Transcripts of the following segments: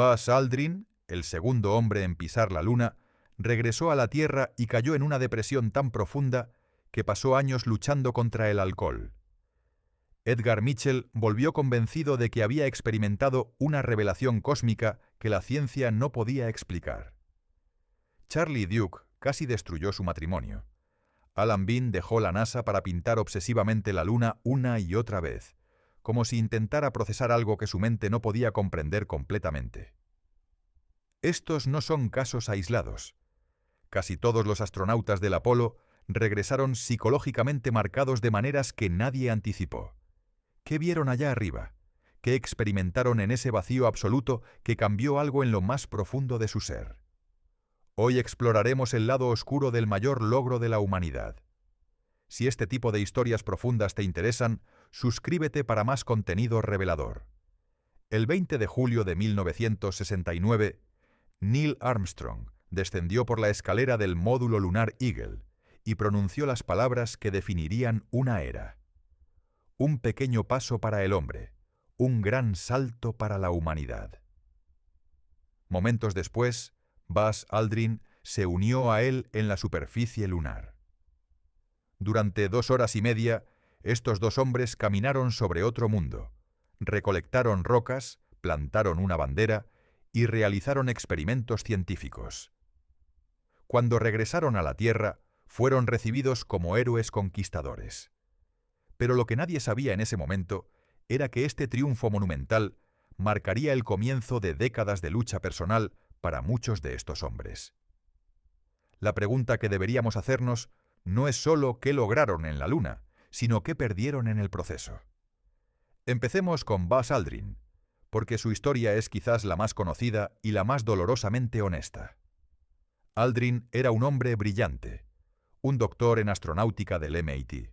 Buzz Aldrin, el segundo hombre en pisar la Luna, regresó a la Tierra y cayó en una depresión tan profunda que pasó años luchando contra el alcohol. Edgar Mitchell volvió convencido de que había experimentado una revelación cósmica que la ciencia no podía explicar. Charlie Duke casi destruyó su matrimonio. Alan Bean dejó la NASA para pintar obsesivamente la Luna una y otra vez, como si intentara procesar algo que su mente no podía comprender completamente. Estos no son casos aislados. Casi todos los astronautas del Apolo regresaron psicológicamente marcados de maneras que nadie anticipó. ¿Qué vieron allá arriba? ¿Qué experimentaron en ese vacío absoluto que cambió algo en lo más profundo de su ser? Hoy exploraremos el lado oscuro del mayor logro de la humanidad. Si este tipo de historias profundas te interesan, suscríbete para más contenido revelador. El 20 de julio de 1969, Neil Armstrong descendió por la escalera del módulo lunar Eagle y pronunció las palabras que definirían una era. Un pequeño paso para el hombre, un gran salto para la humanidad. Momentos después, Buzz Aldrin se unió a él en la superficie lunar. Durante 2 horas y media, estos dos hombres caminaron sobre otro mundo, recolectaron rocas, plantaron una bandera y realizaron experimentos científicos. Cuando regresaron a la Tierra, fueron recibidos como héroes conquistadores. Pero lo que nadie sabía en ese momento era que este triunfo monumental marcaría el comienzo de décadas de lucha personal para muchos de estos hombres. La pregunta que deberíamos hacernos no es solo qué lograron en la Luna, sino qué perdieron en el proceso. Empecemos con Buzz Aldrin, porque su historia es quizás la más conocida y la más dolorosamente honesta. Aldrin era un hombre brillante, un doctor en astronáutica del MIT,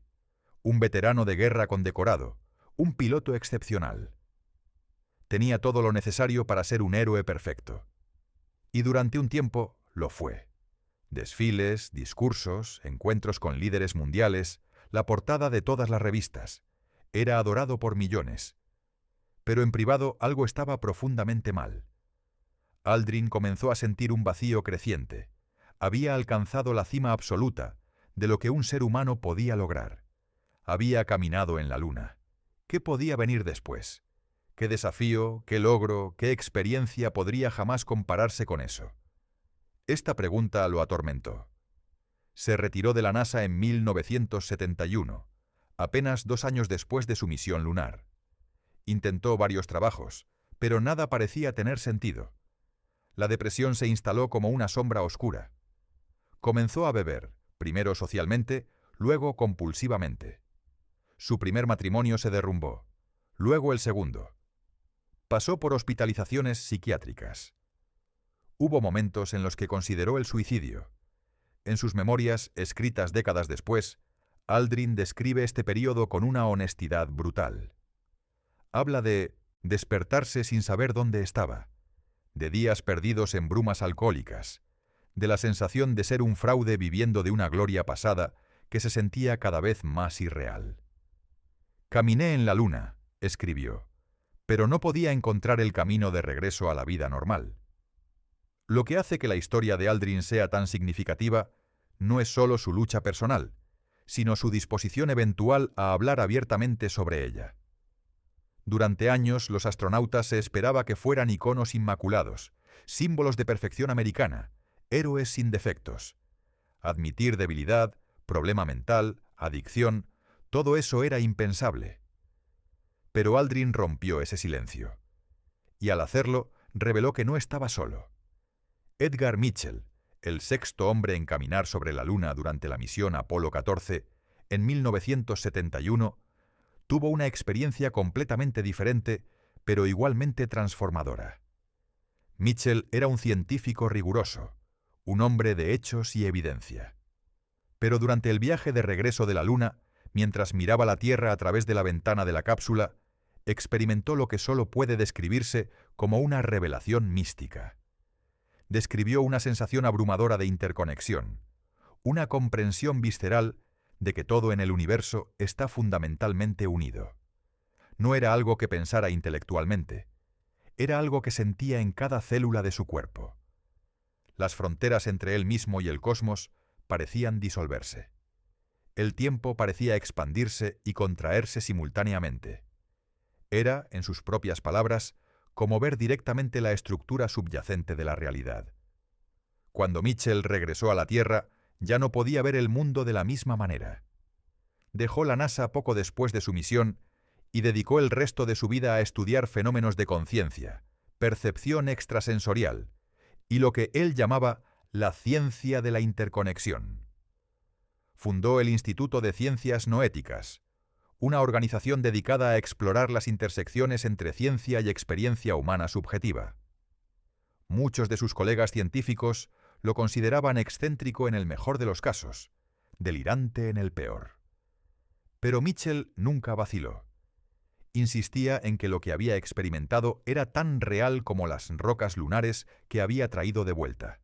un veterano de guerra condecorado, un piloto excepcional. Tenía todo lo necesario para ser un héroe perfecto. Y durante un tiempo lo fue. Desfiles, discursos, encuentros con líderes mundiales, la portada de todas las revistas. Era adorado por millones. Pero en privado algo estaba profundamente mal. Aldrin comenzó a sentir un vacío creciente. Había alcanzado la cima absoluta de lo que un ser humano podía lograr. Había caminado en la Luna. ¿Qué podía venir después? ¿Qué desafío, qué logro, qué experiencia podría jamás compararse con eso? Esta pregunta lo atormentó. Se retiró de la NASA en 1971, apenas 2 años después de su misión lunar. Intentó varios trabajos, pero nada parecía tener sentido. La depresión se instaló como una sombra oscura. Comenzó a beber, primero socialmente, luego compulsivamente. Su primer matrimonio se derrumbó, luego el segundo. Pasó por hospitalizaciones psiquiátricas. Hubo momentos en los que consideró el suicidio. En sus memorias, escritas décadas después, Aldrin describe este período con una honestidad brutal. Habla de despertarse sin saber dónde estaba, de días perdidos en brumas alcohólicas, de la sensación de ser un fraude viviendo de una gloria pasada que se sentía cada vez más irreal. «Caminé en la Luna», escribió, «pero no podía encontrar el camino de regreso a la vida normal». Lo que hace que la historia de Aldrin sea tan significativa no es solo su lucha personal, sino su disposición eventual a hablar abiertamente sobre ella. Durante años, los astronautas se esperaba que fueran iconos inmaculados, símbolos de perfección americana, héroes sin defectos. Admitir debilidad, problema mental, adicción, todo eso era impensable. Pero Aldrin rompió ese silencio. Y al hacerlo, reveló que no estaba solo. Edgar Mitchell, el 6º hombre en caminar sobre la Luna durante la misión Apolo 14, en 1971, tuvo una experiencia completamente diferente, pero igualmente transformadora. Mitchell era un científico riguroso, un hombre de hechos y evidencia. Pero durante el viaje de regreso de la Luna, mientras miraba la Tierra a través de la ventana de la cápsula, experimentó lo que solo puede describirse como una revelación mística. Describió una sensación abrumadora de interconexión, una comprensión visceral de que todo en el universo está fundamentalmente unido. No era algo que pensara intelectualmente. era algo que sentía en cada célula de su cuerpo. Las fronteras entre él mismo y el cosmos parecían disolverse. El tiempo parecía expandirse y contraerse simultáneamente. Era, en sus propias palabras, como ver directamente la estructura subyacente de la realidad. Cuando Mitchell regresó a la Tierra, ya no podía ver el mundo de la misma manera. Dejó la NASA poco después de su misión y dedicó el resto de su vida a estudiar fenómenos de conciencia, percepción extrasensorial y lo que él llamaba la ciencia de la interconexión. Fundó el Instituto de Ciencias Noéticas, una organización dedicada a explorar las intersecciones entre ciencia y experiencia humana subjetiva. Muchos de sus colegas científicos lo consideraban excéntrico en el mejor de los casos, delirante en el peor. Pero Mitchell nunca vaciló. Insistía en que lo que había experimentado era tan real como las rocas lunares que había traído de vuelta.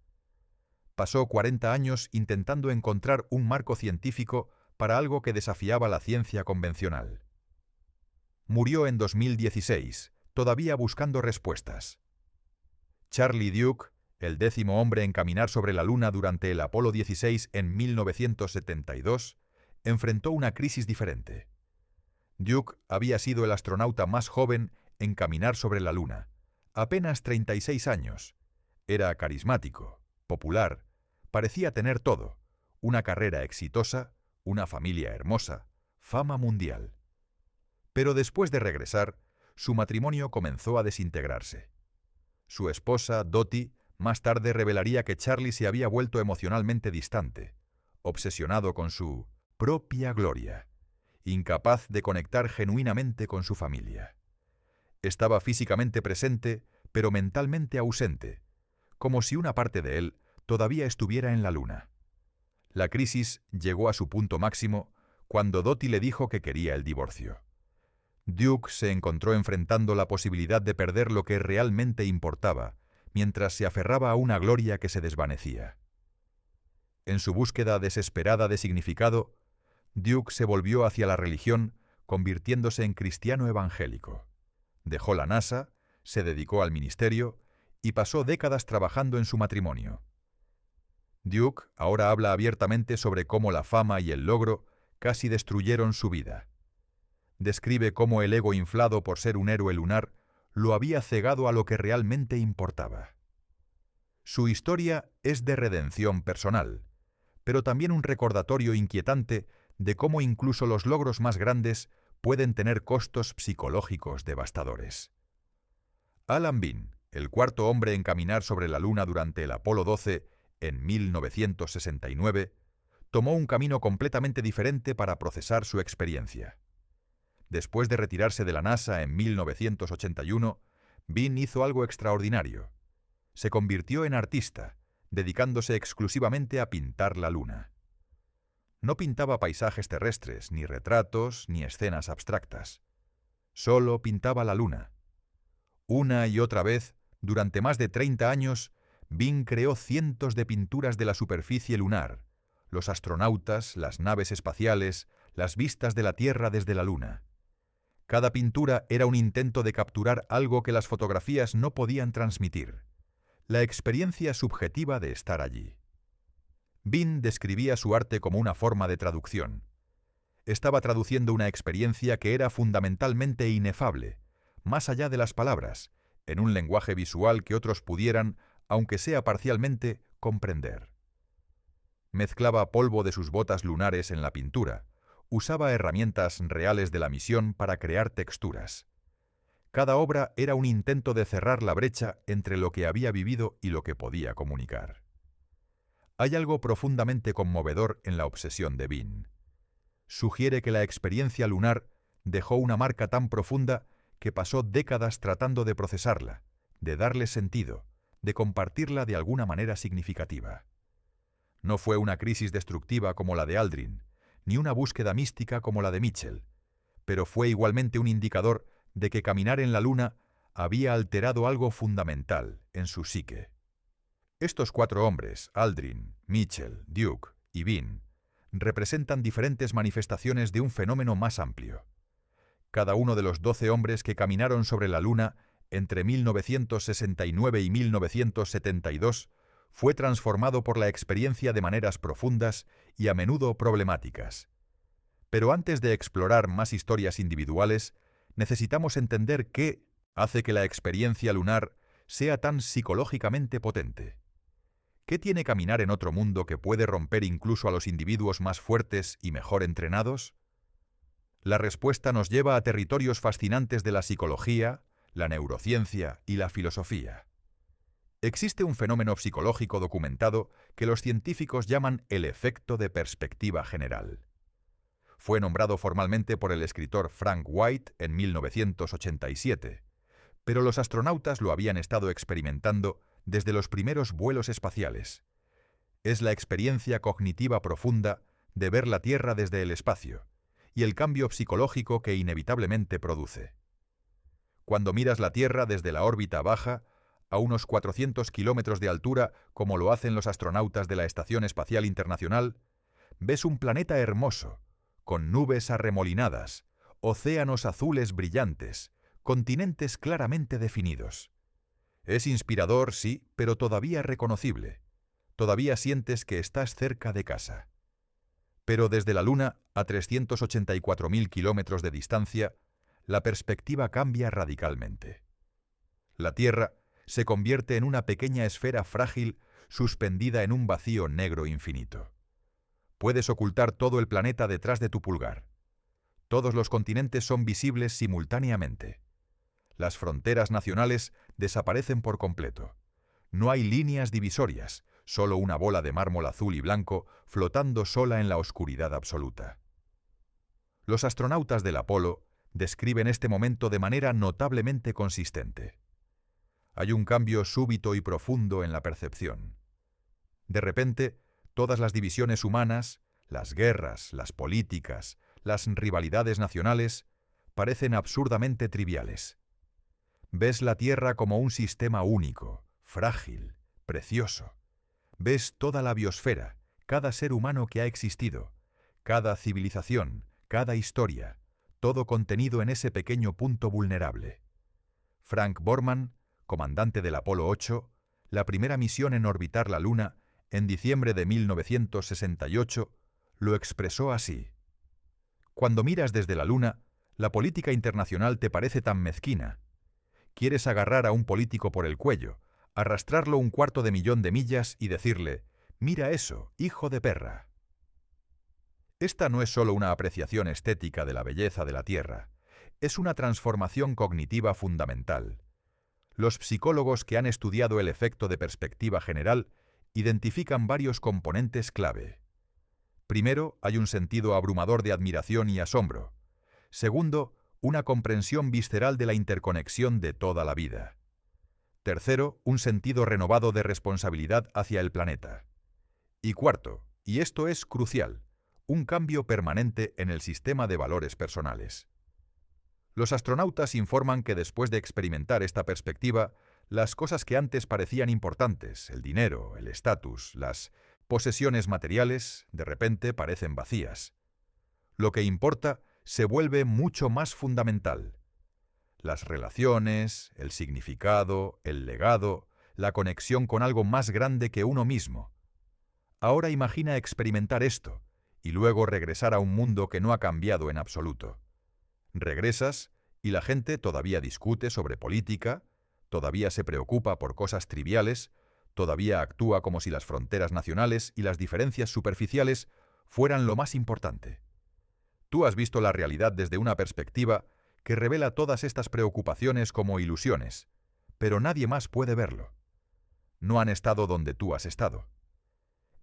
Pasó 40 años intentando encontrar un marco científico para algo que desafiaba la ciencia convencional. Murió en 2016, todavía buscando respuestas. Charlie Duke, el 10º hombre en caminar sobre la Luna durante el Apolo 16 en 1972, enfrentó una crisis diferente. Duke había sido el astronauta más joven en caminar sobre la Luna, apenas 36 años. Era carismático, popular, parecía tener todo: una carrera exitosa, una familia hermosa, fama mundial. Pero después de regresar, su matrimonio comenzó a desintegrarse. Su esposa, Dottie, más tarde revelaría que Charlie se había vuelto emocionalmente distante, obsesionado con su propia gloria, incapaz de conectar genuinamente con su familia. Estaba físicamente presente, pero mentalmente ausente, como si una parte de él todavía estuviera en la Luna. La crisis llegó a su punto máximo cuando Dottie le dijo que quería el divorcio. Duke se encontró enfrentando la posibilidad de perder lo que realmente importaba, mientras se aferraba a una gloria que se desvanecía. En su búsqueda desesperada de significado, Duke se volvió hacia la religión, convirtiéndose en cristiano evangélico. Dejó la NASA, se dedicó al ministerio y pasó décadas trabajando en su matrimonio. Duke ahora habla abiertamente sobre cómo la fama y el logro casi destruyeron su vida. Describe cómo el ego inflado por ser un héroe lunar lo había cegado a lo que realmente importaba. Su historia es de redención personal, pero también un recordatorio inquietante de cómo incluso los logros más grandes pueden tener costos psicológicos devastadores. Alan Bean, el 4º hombre en caminar sobre la Luna durante el Apolo 12 en 1969, tomó un camino completamente diferente para procesar su experiencia. Después de retirarse de la NASA en 1981, Bean hizo algo extraordinario. Se convirtió en artista, dedicándose exclusivamente a pintar la Luna. No pintaba paisajes terrestres, ni retratos, ni escenas abstractas. Solo pintaba la Luna. Una y otra vez, durante más de 30 años, Bean creó cientos de pinturas de la superficie lunar, los astronautas, las naves espaciales, las vistas de la Tierra desde la Luna. Cada pintura era un intento de capturar algo que las fotografías no podían transmitir: la experiencia subjetiva de estar allí. Bean describía su arte como una forma de traducción. Estaba traduciendo una experiencia que era fundamentalmente inefable, más allá de las palabras, en un lenguaje visual que otros pudieran, aunque sea parcialmente, comprender. Mezclaba polvo de sus botas lunares en la pintura, usaba herramientas reales de la misión para crear texturas. Cada obra era un intento de cerrar la brecha entre lo que había vivido y lo que podía comunicar. Hay algo profundamente conmovedor en la obsesión de Bean. Sugiere que la experiencia lunar dejó una marca tan profunda que pasó décadas tratando de procesarla, de darle sentido, de compartirla de alguna manera significativa. No fue una crisis destructiva como la de Aldrin, ni una búsqueda mística como la de Mitchell, pero fue igualmente un indicador de que caminar en la Luna había alterado algo fundamental en su psique. Estos 4 hombres, Aldrin, Mitchell, Duke y Bean, representan diferentes manifestaciones de un fenómeno más amplio. Cada uno de los 12 hombres que caminaron sobre la Luna entre 1969 y 1972, fue transformado por la experiencia de maneras profundas y a menudo problemáticas. Pero antes de explorar más historias individuales, necesitamos entender qué hace que la experiencia lunar sea tan psicológicamente potente. ¿Qué tiene caminar en otro mundo que puede romper incluso a los individuos más fuertes y mejor entrenados? La respuesta nos lleva a territorios fascinantes de la psicología, la neurociencia y la filosofía. Existe un fenómeno psicológico documentado que los científicos llaman el efecto de perspectiva general. Fue nombrado formalmente por el escritor Frank White en 1987, pero los astronautas lo habían estado experimentando desde los primeros vuelos espaciales. Es la experiencia cognitiva profunda de ver la Tierra desde el espacio y el cambio psicológico que inevitablemente produce. Cuando miras la Tierra desde la órbita baja, a unos 400 kilómetros de altura, como lo hacen los astronautas de la Estación Espacial Internacional, ves un planeta hermoso, con nubes arremolinadas, océanos azules brillantes, continentes claramente definidos. Es inspirador, sí, pero todavía reconocible. Todavía sientes que estás cerca de casa. Pero desde la Luna, a 384.000 kilómetros de distancia, la perspectiva cambia radicalmente. La Tierra se convierte en una pequeña esfera frágil suspendida en un vacío negro infinito. Puedes ocultar todo el planeta detrás de tu pulgar. Todos los continentes son visibles simultáneamente. Las fronteras nacionales desaparecen por completo. No hay líneas divisorias, solo una bola de mármol azul y blanco flotando sola en la oscuridad absoluta. Los astronautas del Apolo describen este momento de manera notablemente consistente. Hay un cambio súbito y profundo en la percepción. De repente, todas las divisiones humanas, las guerras, las políticas, las rivalidades nacionales, parecen absurdamente triviales. Ves la Tierra como un sistema único, frágil, precioso. Ves toda la biosfera, cada ser humano que ha existido, cada civilización, cada historia, todo contenido en ese pequeño punto vulnerable. Frank Borman, comandante del Apolo 8, la primera misión en orbitar la Luna, en diciembre de 1968, lo expresó así: «Cuando miras desde la Luna, la política internacional te parece tan mezquina. Quieres agarrar a un político por el cuello, arrastrarlo 250.000 de millas y decirle: «Mira eso, hijo de perra». Esta no es solo una apreciación estética de la belleza de la Tierra, es una transformación cognitiva fundamental. Los psicólogos que han estudiado el efecto de perspectiva general identifican varios componentes clave. Primero, hay un sentido abrumador de admiración y asombro. Segundo, una comprensión visceral de la interconexión de toda la vida. Tercero, un sentido renovado de responsabilidad hacia el planeta. Y cuarto, y esto es crucial, un cambio permanente en el sistema de valores personales. Los astronautas informan que después de experimentar esta perspectiva, las cosas que antes parecían importantes, el dinero, el estatus, las posesiones materiales, de repente parecen vacías. Lo que importa se vuelve mucho más fundamental. Las relaciones, el significado, el legado, la conexión con algo más grande que uno mismo. Ahora imagina experimentar esto y luego regresar a un mundo que no ha cambiado en absoluto. Regresas y la gente todavía discute sobre política, todavía se preocupa por cosas triviales, todavía actúa como si las fronteras nacionales y las diferencias superficiales fueran lo más importante. Tú has visto la realidad desde una perspectiva que revela todas estas preocupaciones como ilusiones, pero nadie más puede verlo. No han estado donde tú has estado.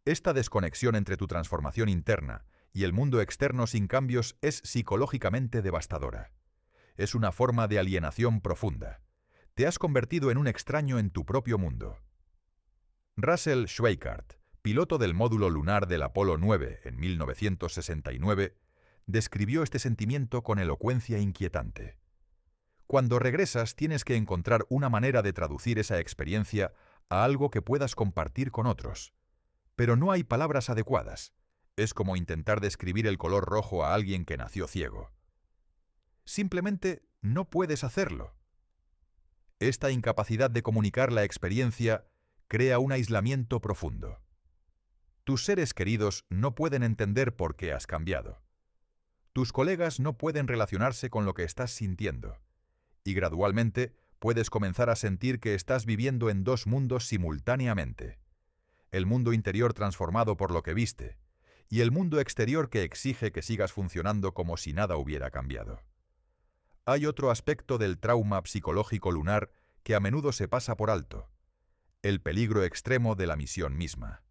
Esta desconexión entre tu transformación interna y el mundo externo sin cambios es psicológicamente devastadora. Es una forma de alienación profunda. Te has convertido en un extraño en tu propio mundo. Russell Schweickart, piloto del módulo lunar del Apolo 9 en 1969, describió este sentimiento con elocuencia inquietante. Cuando regresas tienes que encontrar una manera de traducir esa experiencia a algo que puedas compartir con otros. Pero no hay palabras adecuadas. Es como intentar describir el color rojo a alguien que nació ciego. Simplemente no puedes hacerlo. Esta incapacidad de comunicar la experiencia crea un aislamiento profundo. Tus seres queridos no pueden entender por qué has cambiado. Tus colegas no pueden relacionarse con lo que estás sintiendo. Y gradualmente puedes comenzar a sentir que estás viviendo en dos mundos simultáneamente. El mundo interior transformado por lo que viste, y el mundo exterior que exige que sigas funcionando como si nada hubiera cambiado. Hay otro aspecto del trauma psicológico lunar que a menudo se pasa por alto: el peligro extremo de la misión misma.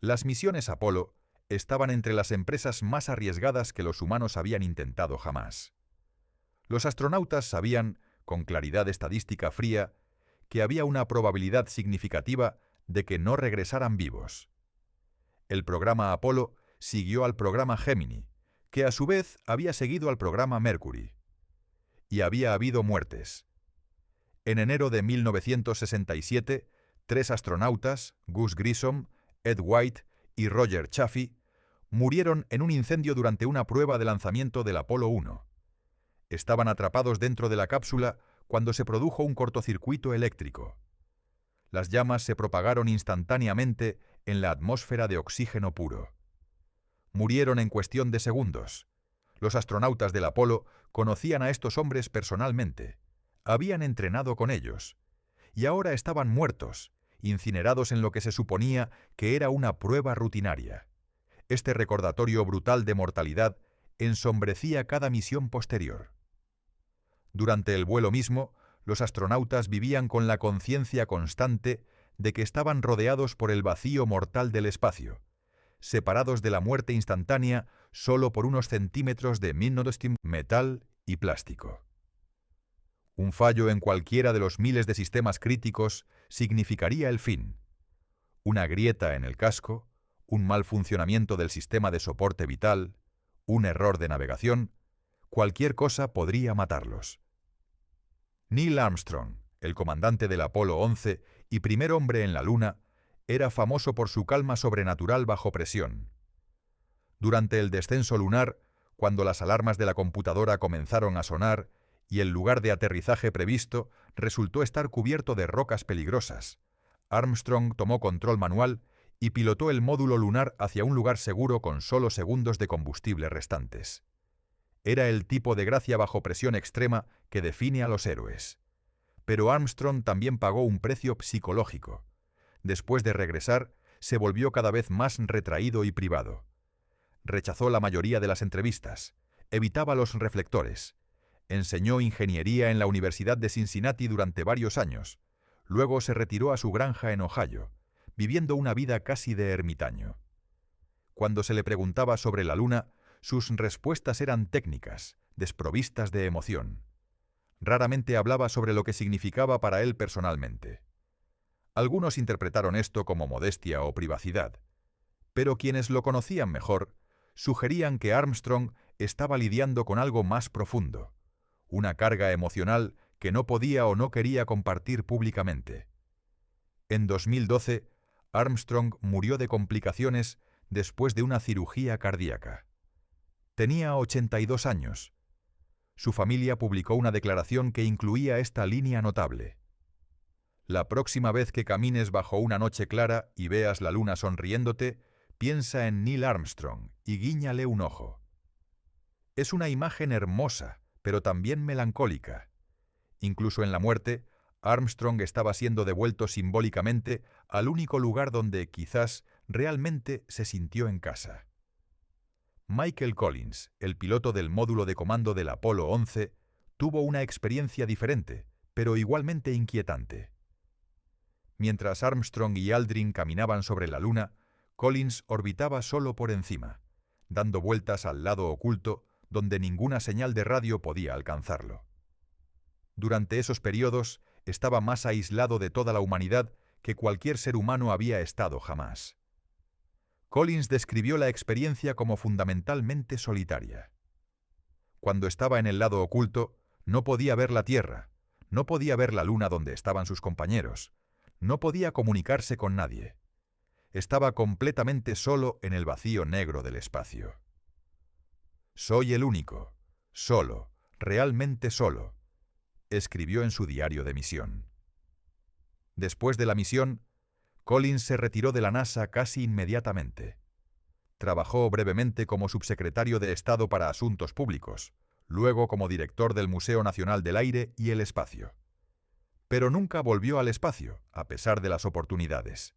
Las misiones Apolo estaban entre las empresas más arriesgadas que los humanos habían intentado jamás. Los astronautas sabían, con claridad estadística fría, que había una probabilidad significativa de que no regresaran vivos. El programa Apolo siguió al programa Gemini, que a su vez había seguido al programa Mercury. Y había habido muertes. En enero de 1967, 3 astronautas, Gus Grissom, Ed White y Roger Chaffee, murieron en un incendio durante una prueba de lanzamiento del Apolo 1. Estaban atrapados dentro de la cápsula cuando se produjo un cortocircuito eléctrico. Las llamas se propagaron instantáneamente en la atmósfera de oxígeno puro. Murieron en cuestión de segundos. Los astronautas del Apolo conocían a estos hombres personalmente, habían entrenado con ellos, y ahora estaban muertos, incinerados en lo que se suponía que era una prueba rutinaria. Este recordatorio brutal de mortalidad ensombrecía cada misión posterior. Durante el vuelo mismo, los astronautas vivían con la conciencia constante de que estaban rodeados por el vacío mortal del espacio, separados de la muerte instantánea solo por unos centímetros de metal y plástico. Un fallo en cualquiera de los miles de sistemas críticos significaría el fin. Una grieta en el casco, un mal funcionamiento del sistema de soporte vital, un error de navegación, cualquier cosa podría matarlos. Neil Armstrong, el comandante del Apolo 11 y primer hombre en la Luna, era famoso por su calma sobrenatural bajo presión. Durante el descenso lunar, cuando las alarmas de la computadora comenzaron a sonar y el lugar de aterrizaje previsto resultó estar cubierto de rocas peligrosas, Armstrong tomó control manual y pilotó el módulo lunar hacia un lugar seguro con solo segundos de combustible restantes. Era el tipo de gracia bajo presión extrema que define a los héroes. Pero Armstrong también pagó un precio psicológico. Después de regresar, se volvió cada vez más retraído y privado. Rechazó la mayoría de las entrevistas, evitaba los reflectores, enseñó ingeniería en la Universidad de Cincinnati durante varios años, luego se retiró a su granja en Ohio, viviendo una vida casi de ermitaño. Cuando se le preguntaba sobre la Luna, sus respuestas eran técnicas, desprovistas de emoción. Raramente hablaba sobre lo que significaba para él personalmente. Algunos interpretaron esto como modestia o privacidad, pero quienes lo conocían mejor sugerían que Armstrong estaba lidiando con algo más profundo, una carga emocional que no podía o no quería compartir públicamente. En 2012, Armstrong murió de complicaciones después de una cirugía cardíaca. Tenía 82 años. Su familia publicó una declaración que incluía esta línea notable: la próxima vez que camines bajo una noche clara y veas la luna sonriéndote, piensa en Neil Armstrong y guíñale un ojo. Es una imagen hermosa, pero también melancólica. Incluso en la muerte, Armstrong estaba siendo devuelto simbólicamente al único lugar donde, quizás, realmente se sintió en casa. Michael Collins, el piloto del módulo de comando del Apolo 11, tuvo una experiencia diferente, pero igualmente inquietante. Mientras Armstrong y Aldrin caminaban sobre la Luna, Collins orbitaba solo por encima, dando vueltas al lado oculto donde ninguna señal de radio podía alcanzarlo. Durante esos periodos estaba más aislado de toda la humanidad que cualquier ser humano había estado jamás. Collins describió la experiencia como fundamentalmente solitaria. Cuando estaba en el lado oculto, no podía ver la Tierra, no podía ver la Luna donde estaban sus compañeros, no podía comunicarse con nadie. Estaba completamente solo en el vacío negro del espacio. Soy el único, solo, realmente solo. escribió en su diario de misión. Después de la misión, Collins se retiró de la NASA casi inmediatamente. Trabajó brevemente como subsecretario de Estado para Asuntos Públicos, luego como director del Museo Nacional del Aire y el Espacio. Pero nunca volvió al espacio, a pesar de las oportunidades.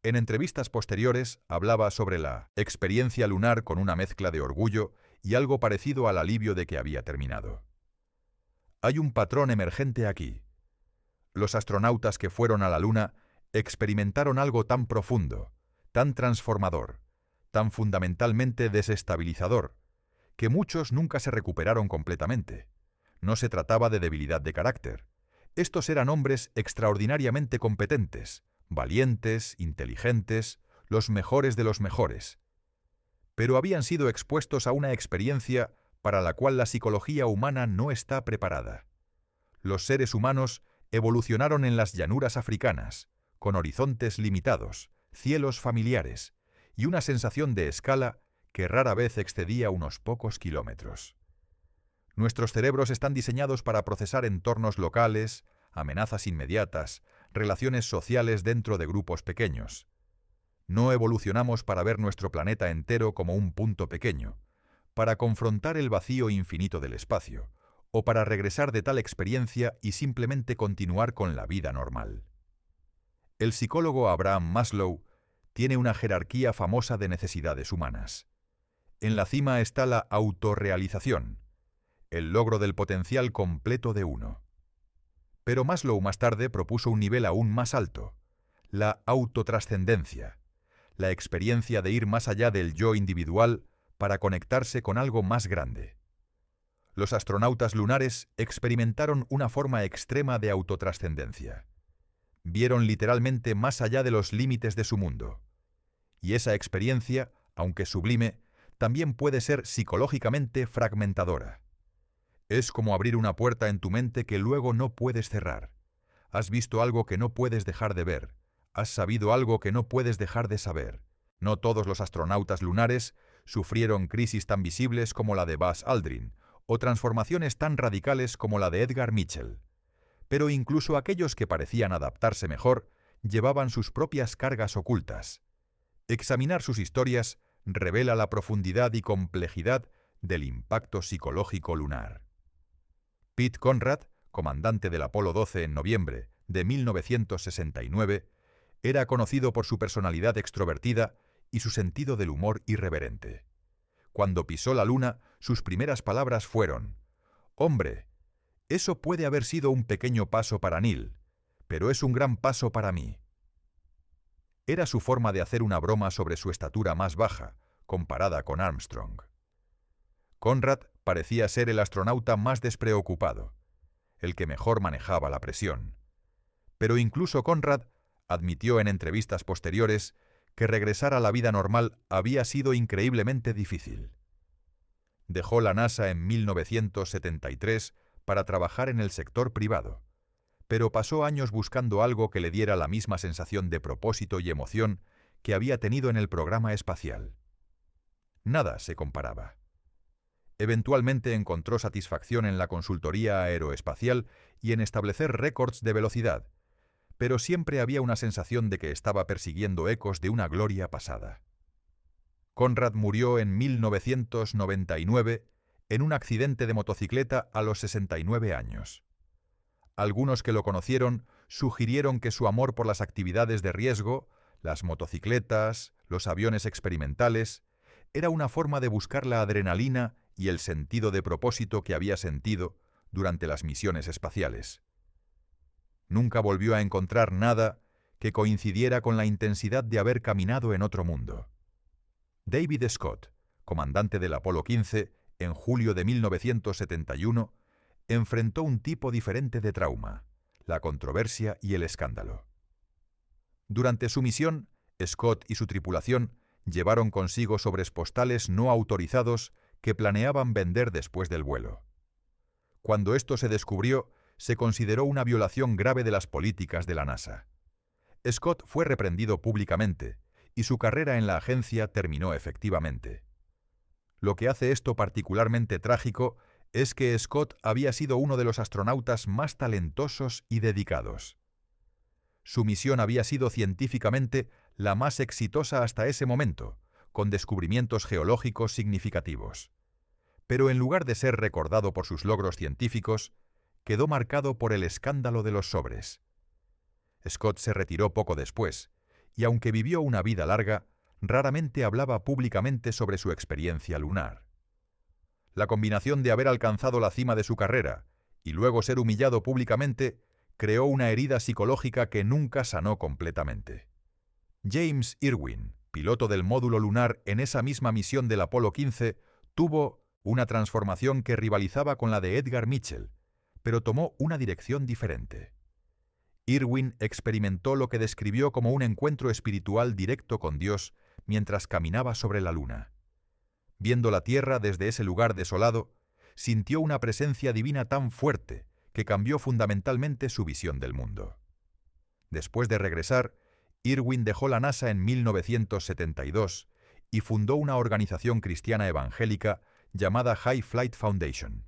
En entrevistas posteriores hablaba sobre la experiencia lunar con una mezcla de orgullo y algo parecido al alivio de que había terminado. Hay un patrón emergente aquí. Los astronautas que fueron a la Luna experimentaron algo tan profundo, tan transformador, tan fundamentalmente desestabilizador, que muchos nunca se recuperaron completamente. No se trataba de debilidad de carácter. Estos eran hombres extraordinariamente competentes, valientes, inteligentes, los mejores de los mejores. Pero habían sido expuestos a una experiencia para la cual la psicología humana no está preparada. Los seres humanos evolucionaron en las llanuras africanas, con horizontes limitados, cielos familiares y una sensación de escala que rara vez excedía unos pocos kilómetros. Nuestros cerebros están diseñados para procesar entornos locales, amenazas inmediatas, relaciones sociales dentro de grupos pequeños. No evolucionamos para ver nuestro planeta entero como un punto pequeño, para confrontar el vacío infinito del espacio, o para regresar de tal experiencia y simplemente continuar con la vida normal. El psicólogo Abraham Maslow tiene una jerarquía famosa de necesidades humanas. En la cima está la autorrealización, el logro del potencial completo de uno. Pero Maslow más tarde propuso un nivel aún más alto, la autotrascendencia, la experiencia de ir más allá del yo individual para conectarse con algo más grande. Los astronautas lunares experimentaron una forma extrema de autotrascendencia. Vieron literalmente más allá de los límites de su mundo. Y esa experiencia, aunque sublime, también puede ser psicológicamente fragmentadora. Es como abrir una puerta en tu mente que luego no puedes cerrar. Has visto algo que no puedes dejar de ver. Has sabido algo que no puedes dejar de saber. No todos los astronautas lunares sufrieron crisis tan visibles como la de Buzz Aldrin, o transformaciones tan radicales como la de Edgar Mitchell. Pero incluso aquellos que parecían adaptarse mejor, llevaban sus propias cargas ocultas. Examinar sus historias revela la profundidad y complejidad del impacto psicológico lunar. Pete Conrad, comandante del Apolo 12 en noviembre de 1969, era conocido por su personalidad extrovertida y su sentido del humor irreverente. Cuando pisó la Luna, sus primeras palabras fueron: «Hombre, eso puede haber sido un pequeño paso para Neil, pero es un gran paso para mí». Era su forma de hacer una broma sobre su estatura más baja, comparada con Armstrong. Conrad parecía ser el astronauta más despreocupado, el que mejor manejaba la presión. Pero incluso Conrad admitió en entrevistas posteriores que regresar a la vida normal había sido increíblemente difícil. Dejó la NASA en 1973 para trabajar en el sector privado, pero pasó años buscando algo que le diera la misma sensación de propósito y emoción que había tenido en el programa espacial. Nada se comparaba. Eventualmente encontró satisfacción en la consultoría aeroespacial y en establecer récords de velocidad, pero siempre había una sensación de que estaba persiguiendo ecos de una gloria pasada. Conrad murió en 1999 en un accidente de motocicleta a los 69 años. Algunos que lo conocieron sugirieron que su amor por las actividades de riesgo, las motocicletas, los aviones experimentales, era una forma de buscar la adrenalina y el sentido de propósito que había sentido durante las misiones espaciales. Nunca volvió a encontrar nada que coincidiera con la intensidad de haber caminado en otro mundo. David Scott, comandante del Apolo 15, en julio de 1971, enfrentó un tipo diferente de trauma, la controversia y el escándalo. Durante su misión, Scott y su tripulación llevaron consigo sobres postales no autorizados que planeaban vender después del vuelo. Cuando esto se descubrió, se consideró una violación grave de las políticas de la NASA. Scott fue reprendido públicamente y su carrera en la agencia terminó efectivamente. Lo que hace esto particularmente trágico es que Scott había sido uno de los astronautas más talentosos y dedicados. Su misión había sido científicamente la más exitosa hasta ese momento, con descubrimientos geológicos significativos. Pero en lugar de ser recordado por sus logros científicos, quedó marcado por el escándalo de los sobres. Scott se retiró poco después, y aunque vivió una vida larga, raramente hablaba públicamente sobre su experiencia lunar. La combinación de haber alcanzado la cima de su carrera y luego ser humillado públicamente creó una herida psicológica que nunca sanó completamente. James Irwin, piloto del módulo lunar en esa misma misión del Apolo 15, tuvo una transformación que rivalizaba con la de Edgar Mitchell, pero tomó una dirección diferente. Irwin experimentó lo que describió como un encuentro espiritual directo con Dios mientras caminaba sobre la Luna. Viendo la Tierra desde ese lugar desolado, sintió una presencia divina tan fuerte que cambió fundamentalmente su visión del mundo. Después de regresar, Irwin dejó la NASA en 1972 y fundó una organización cristiana evangélica llamada High Flight Foundation.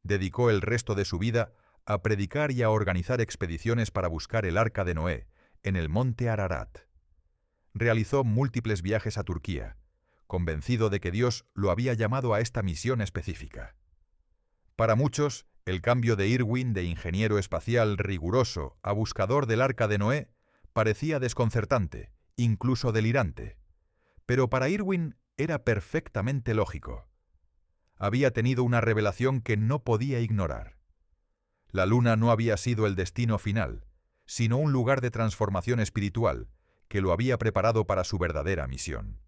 Dedicó el resto de su vida a predicar y a organizar expediciones para buscar el Arca de Noé en el monte Ararat. Realizó múltiples viajes a Turquía, convencido de que Dios lo había llamado a esta misión específica. Para muchos, el cambio de Irwin de ingeniero espacial riguroso a buscador del Arca de Noé parecía desconcertante, incluso delirante. Pero para Irwin era perfectamente lógico. Había tenido una revelación que no podía ignorar. La Luna no había sido el destino final, sino un lugar de transformación espiritual que lo había preparado para su verdadera misión.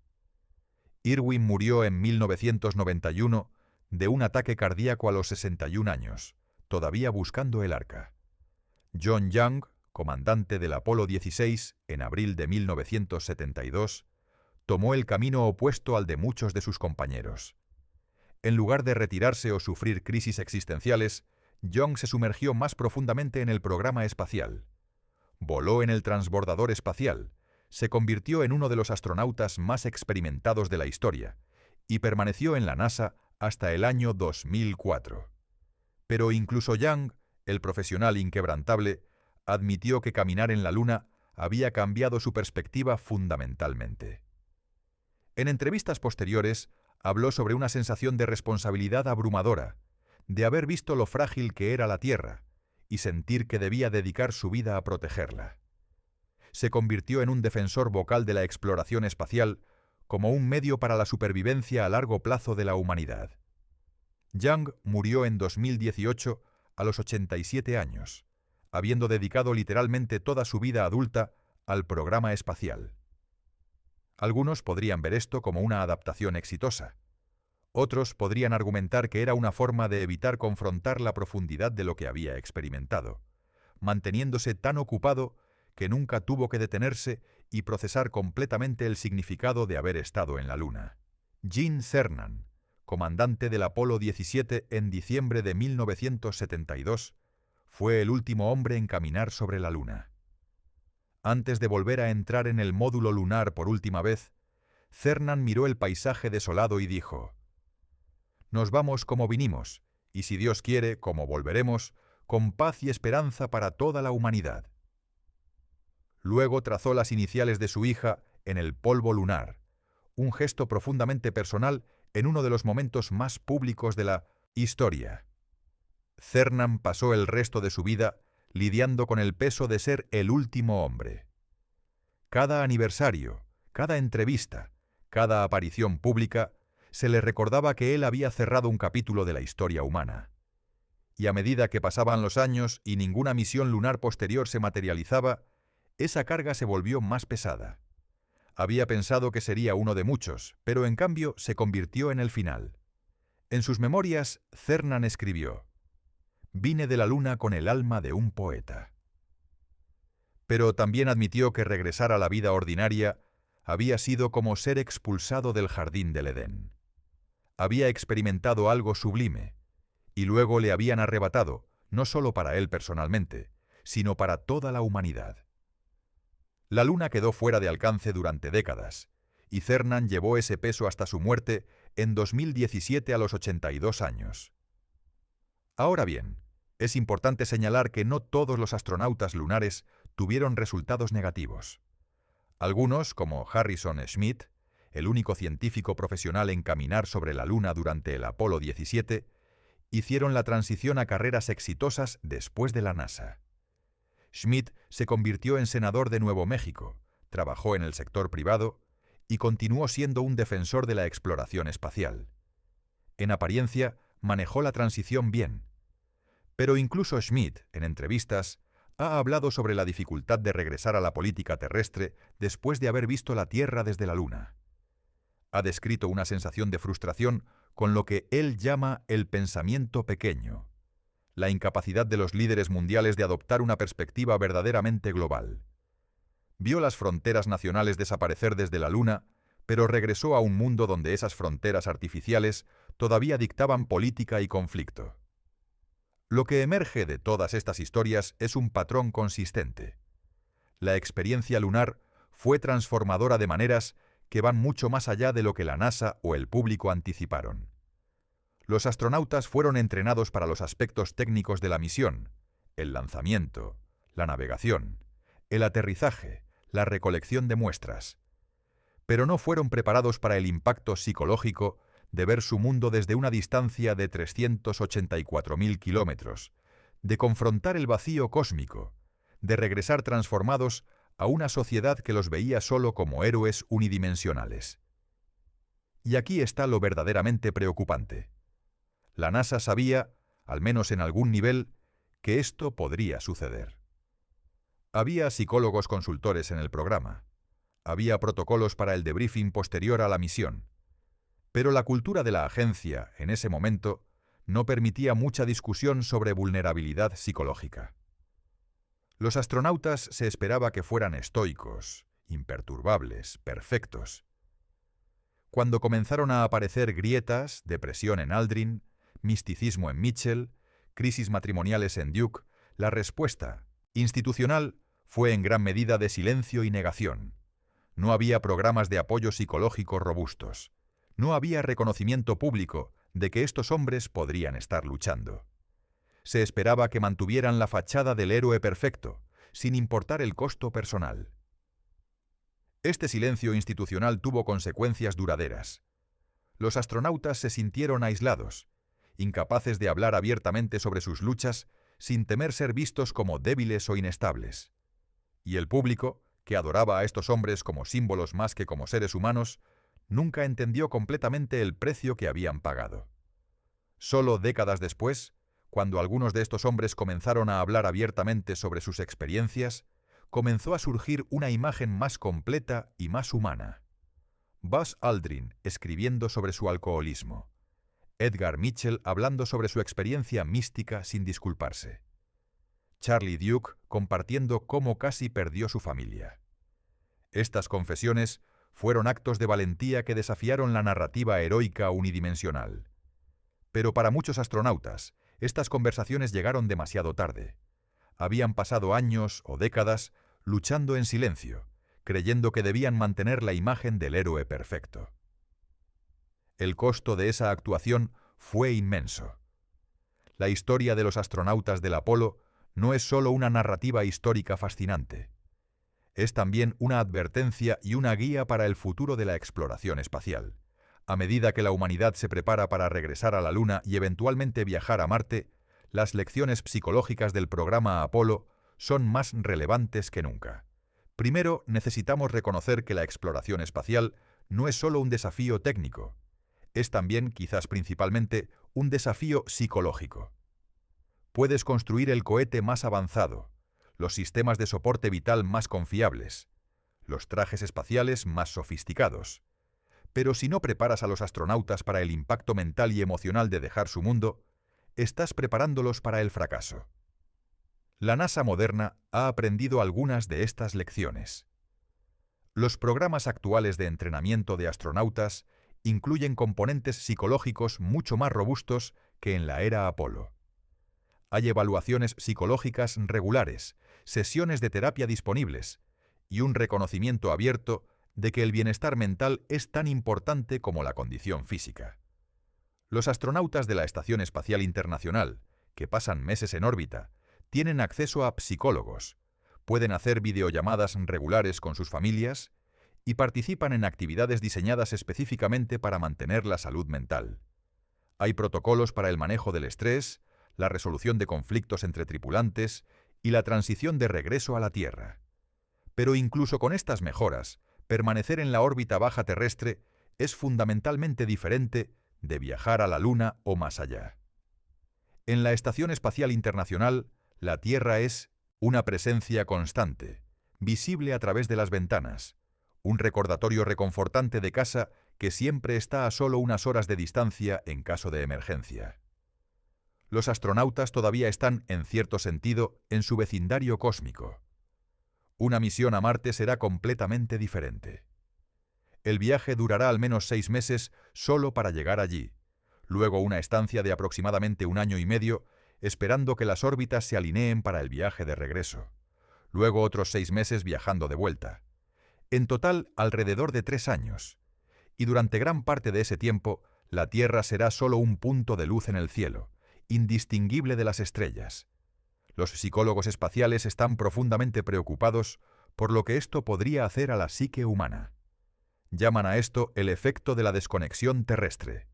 Irwin murió en 1991 de un ataque cardíaco a los 61 años, todavía buscando el arca. John Young, comandante del Apolo 16 en abril de 1972, tomó el camino opuesto al de muchos de sus compañeros. En lugar de retirarse o sufrir crisis existenciales, Young se sumergió más profundamente en el programa espacial. Voló en el transbordador espacial, se convirtió en uno de los astronautas más experimentados de la historia y permaneció en la NASA hasta el año 2004. Pero incluso Young, el profesional inquebrantable, admitió que caminar en la Luna había cambiado su perspectiva fundamentalmente. En entrevistas posteriores, habló sobre una sensación de responsabilidad abrumadora, de haber visto lo frágil que era la Tierra y sentir que debía dedicar su vida a protegerla. Se convirtió en un defensor vocal de la exploración espacial como un medio para la supervivencia a largo plazo de la humanidad. Young murió en 2018 a los 87 años, habiendo dedicado literalmente toda su vida adulta al programa espacial. Algunos podrían ver esto como una adaptación exitosa. Otros podrían argumentar que era una forma de evitar confrontar la profundidad de lo que había experimentado, manteniéndose tan ocupado que nunca tuvo que detenerse y procesar completamente el significado de haber estado en la Luna. Gene Cernan, comandante del Apolo 17 en diciembre de 1972, fue el último hombre en caminar sobre la Luna. Antes de volver a entrar en el módulo lunar por última vez, Cernan miró el paisaje desolado y dijo: «Nos vamos como vinimos, y si Dios quiere, como volveremos, con paz y esperanza para toda la humanidad». Luego trazó las iniciales de su hija en el polvo lunar, un gesto profundamente personal en uno de los momentos más públicos de la historia. Cernan pasó el resto de su vida lidiando con el peso de ser el último hombre. Cada aniversario, cada entrevista, cada aparición pública, se le recordaba que él había cerrado un capítulo de la historia humana. Y a medida que pasaban los años y ninguna misión lunar posterior se materializaba, esa carga se volvió más pesada. Había pensado que sería uno de muchos, pero en cambio se convirtió en el final. En sus memorias, Cernan escribió: «Vine de la Luna con el alma de un poeta». Pero también admitió que regresar a la vida ordinaria había sido como ser expulsado del jardín del Edén. Había experimentado algo sublime, y luego le habían arrebatado, no solo para él personalmente, sino para toda la humanidad. La Luna quedó fuera de alcance durante décadas, y Cernan llevó ese peso hasta su muerte en 2017 a los 82 años. Ahora bien, es importante señalar que no todos los astronautas lunares tuvieron resultados negativos. Algunos, como Harrison Schmitt, el único científico profesional en caminar sobre la Luna durante el Apolo 17, hicieron la transición a carreras exitosas después de la NASA. Schmitt se convirtió en senador de Nuevo México, trabajó en el sector privado y continuó siendo un defensor de la exploración espacial. En apariencia, manejó la transición bien. Pero incluso Schmitt, en entrevistas, ha hablado sobre la dificultad de regresar a la política terrestre después de haber visto la Tierra desde la Luna. Ha descrito una sensación de frustración con lo que él llama el pensamiento pequeño, la incapacidad de los líderes mundiales de adoptar una perspectiva verdaderamente global. Vio las fronteras nacionales desaparecer desde la Luna, pero regresó a un mundo donde esas fronteras artificiales todavía dictaban política y conflicto. Lo que emerge de todas estas historias es un patrón consistente. La experiencia lunar fue transformadora de maneras que van mucho más allá de lo que la NASA o el público anticiparon. Los astronautas fueron entrenados para los aspectos técnicos de la misión, el lanzamiento, la navegación, el aterrizaje, la recolección de muestras. Pero no fueron preparados para el impacto psicológico de ver su mundo desde una distancia de 384.000 kilómetros, de confrontar el vacío cósmico, de regresar transformados a una sociedad que los veía solo como héroes unidimensionales. Y aquí está lo verdaderamente preocupante. La NASA sabía, al menos en algún nivel, que esto podría suceder. Había psicólogos consultores en el programa. Había protocolos para el debriefing posterior a la misión. Pero la cultura de la agencia, en ese momento, no permitía mucha discusión sobre vulnerabilidad psicológica. Los astronautas se esperaba que fueran estoicos, imperturbables, perfectos. Cuando comenzaron a aparecer grietas, depresión en Aldrin, misticismo en Mitchell, crisis matrimoniales en Duke, la respuesta, institucional, fue en gran medida de silencio y negación. No había programas de apoyo psicológico robustos. No había reconocimiento público de que estos hombres podrían estar luchando. Se esperaba que mantuvieran la fachada del héroe perfecto, sin importar el costo personal. Este silencio institucional tuvo consecuencias duraderas. Los astronautas se sintieron aislados, incapaces de hablar abiertamente sobre sus luchas sin temer ser vistos como débiles o inestables. Y el público, que adoraba a estos hombres como símbolos más que como seres humanos, nunca entendió completamente el precio que habían pagado. Solo décadas después, cuando algunos de estos hombres comenzaron a hablar abiertamente sobre sus experiencias, comenzó a surgir una imagen más completa y más humana. Buzz Aldrin escribiendo sobre su alcoholismo. Edgar Mitchell hablando sobre su experiencia mística sin disculparse. Charlie Duke compartiendo cómo casi perdió su familia. Estas confesiones fueron actos de valentía que desafiaron la narrativa heroica unidimensional. Pero para muchos astronautas, estas conversaciones llegaron demasiado tarde. Habían pasado años o décadas luchando en silencio, creyendo que debían mantener la imagen del héroe perfecto. El costo de esa actuación fue inmenso. La historia de los astronautas del Apolo no es solo una narrativa histórica fascinante. Es también una advertencia y una guía para el futuro de la exploración espacial. A medida que la humanidad se prepara para regresar a la Luna y eventualmente viajar a Marte, las lecciones psicológicas del programa Apolo son más relevantes que nunca. Primero, necesitamos reconocer que la exploración espacial no es solo un desafío técnico, es también, quizás principalmente, un desafío psicológico. Puedes construir el cohete más avanzado, los sistemas de soporte vital más confiables, los trajes espaciales más sofisticados. Pero si no preparas a los astronautas para el impacto mental y emocional de dejar su mundo, estás preparándolos para el fracaso. La NASA moderna ha aprendido algunas de estas lecciones. Los programas actuales de entrenamiento de astronautas incluyen componentes psicológicos mucho más robustos que en la era Apolo. Hay evaluaciones psicológicas regulares, sesiones de terapia disponibles y un reconocimiento abierto de que el bienestar mental es tan importante como la condición física. Los astronautas de la Estación Espacial Internacional, que pasan meses en órbita, tienen acceso a psicólogos, pueden hacer videollamadas regulares con sus familias y participan en actividades diseñadas específicamente para mantener la salud mental. Hay protocolos para el manejo del estrés, la resolución de conflictos entre tripulantes y la transición de regreso a la Tierra. Pero incluso con estas mejoras, permanecer en la órbita baja terrestre es fundamentalmente diferente de viajar a la Luna o más allá. En la Estación Espacial Internacional, la Tierra es una presencia constante, visible a través de las ventanas, un recordatorio reconfortante de casa que siempre está a solo unas horas de distancia en caso de emergencia. Los astronautas todavía están, en cierto sentido, en su vecindario cósmico. Una misión a Marte será completamente diferente. El viaje durará al menos 6 meses solo para llegar allí, luego una estancia de aproximadamente 1 año y medio, esperando que las órbitas se alineen para el viaje de regreso, luego otros 6 meses viajando de vuelta. En total, alrededor de 3 años. Y durante gran parte de ese tiempo, la Tierra será solo un punto de luz en el cielo, indistinguible de las estrellas. Los psicólogos espaciales están profundamente preocupados por lo que esto podría hacer a la psique humana. Llaman a esto el efecto de la desconexión terrestre.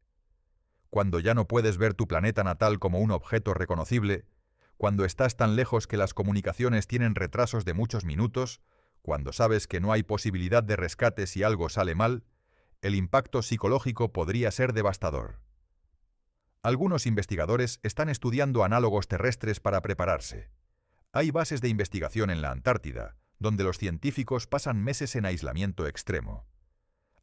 Cuando ya no puedes ver tu planeta natal como un objeto reconocible, cuando estás tan lejos que las comunicaciones tienen retrasos de muchos minutos, cuando sabes que no hay posibilidad de rescate si algo sale mal, el impacto psicológico podría ser devastador. Algunos investigadores están estudiando análogos terrestres para prepararse. Hay bases de investigación en la Antártida, donde los científicos pasan meses en aislamiento extremo.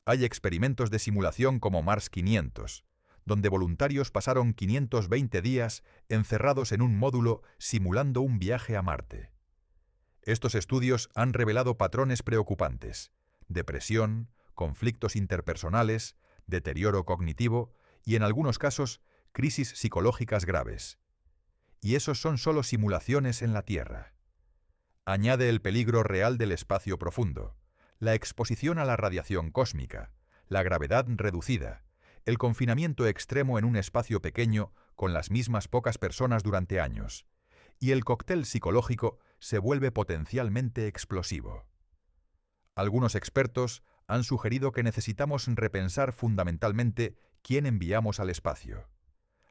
Hay experimentos de simulación como Mars 500, donde voluntarios pasaron 520 días encerrados en un módulo simulando un viaje a Marte. Estos estudios han revelado patrones preocupantes: depresión, conflictos interpersonales, deterioro cognitivo y, en algunos casos, crisis psicológicas graves. Y esos son solo simulaciones en la Tierra. Añade el peligro real del espacio profundo, la exposición a la radiación cósmica, la gravedad reducida, el confinamiento extremo en un espacio pequeño con las mismas pocas personas durante años, y el cóctel psicológico se vuelve potencialmente explosivo. Algunos expertos han sugerido que necesitamos repensar fundamentalmente quién enviamos al espacio.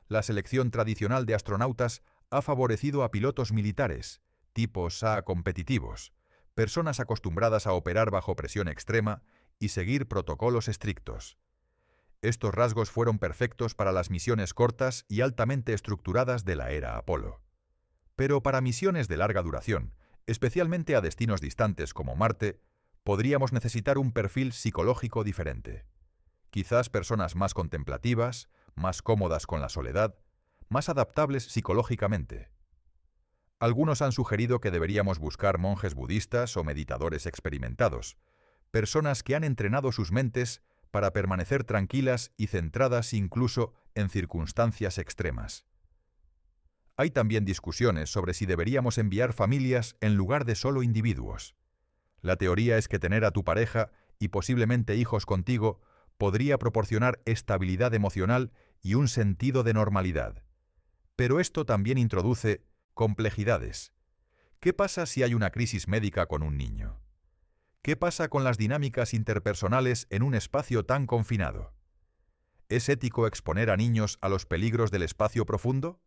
La selección tradicional de astronautas ha favorecido a pilotos militares, tipos A competitivos, personas acostumbradas a operar bajo presión extrema y seguir protocolos estrictos. Estos rasgos fueron perfectos para las misiones cortas y altamente estructuradas de la era Apolo. Pero para misiones de larga duración, especialmente a destinos distantes como Marte, podríamos necesitar un perfil psicológico diferente. Quizás personas más contemplativas, más cómodas con la soledad, más adaptables psicológicamente. Algunos han sugerido que deberíamos buscar monjes budistas o meditadores experimentados, personas que han entrenado sus mentes para permanecer tranquilas y centradas incluso en circunstancias extremas. Hay también discusiones sobre si deberíamos enviar familias en lugar de solo individuos. La teoría es que tener a tu pareja y posiblemente hijos contigo podría proporcionar estabilidad emocional y un sentido de normalidad. Pero esto también introduce complejidades. ¿Qué pasa si hay una crisis médica con un niño? ¿Qué pasa con las dinámicas interpersonales en un espacio tan confinado? ¿Es ético exponer a niños a los peligros del espacio profundo?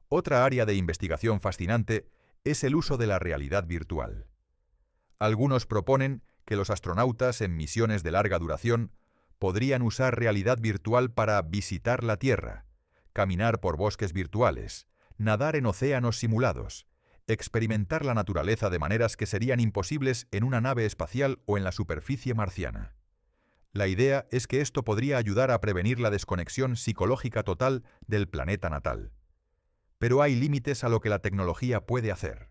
Otra área de investigación fascinante es el uso de la realidad virtual. Algunos proponen que los astronautas en misiones de larga duración podrían usar realidad virtual para visitar la Tierra, caminar por bosques virtuales, nadar en océanos simulados, experimentar la naturaleza de maneras que serían imposibles en una nave espacial o en la superficie marciana. La idea es que esto podría ayudar a prevenir la desconexión psicológica total del planeta natal. Pero hay límites a lo que la tecnología puede hacer.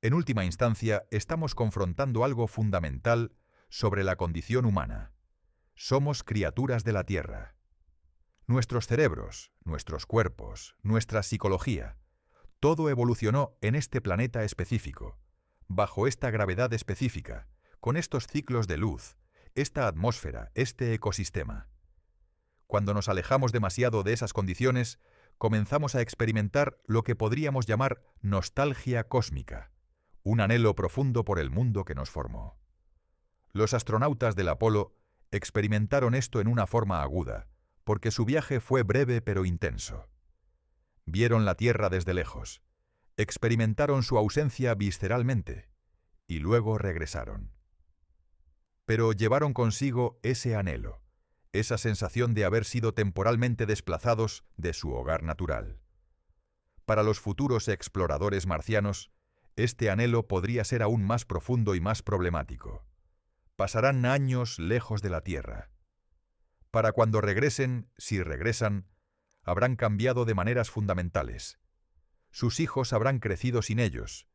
En última instancia, estamos confrontando algo fundamental sobre la condición humana. Somos criaturas de la Tierra. Nuestros cerebros, nuestros cuerpos, nuestra psicología, todo evolucionó en este planeta específico, bajo esta gravedad específica, con estos ciclos de luz, esta atmósfera, este ecosistema. Cuando nos alejamos demasiado de esas condiciones, comenzamos a experimentar lo que podríamos llamar nostalgia cósmica, un anhelo profundo por el mundo que nos formó. Los astronautas del Apolo experimentaron esto en una forma aguda, porque su viaje fue breve pero intenso. Vieron la Tierra desde lejos, experimentaron su ausencia visceralmente, y luego regresaron. Pero llevaron consigo ese anhelo, esa sensación de haber sido temporalmente desplazados de su hogar natural. Para los futuros exploradores marcianos, este anhelo podría ser aún más profundo y más problemático. Pasarán años lejos de la Tierra. Para cuando regresen, si regresan, habrán cambiado de maneras fundamentales. Sus hijos habrán crecido sin ellos,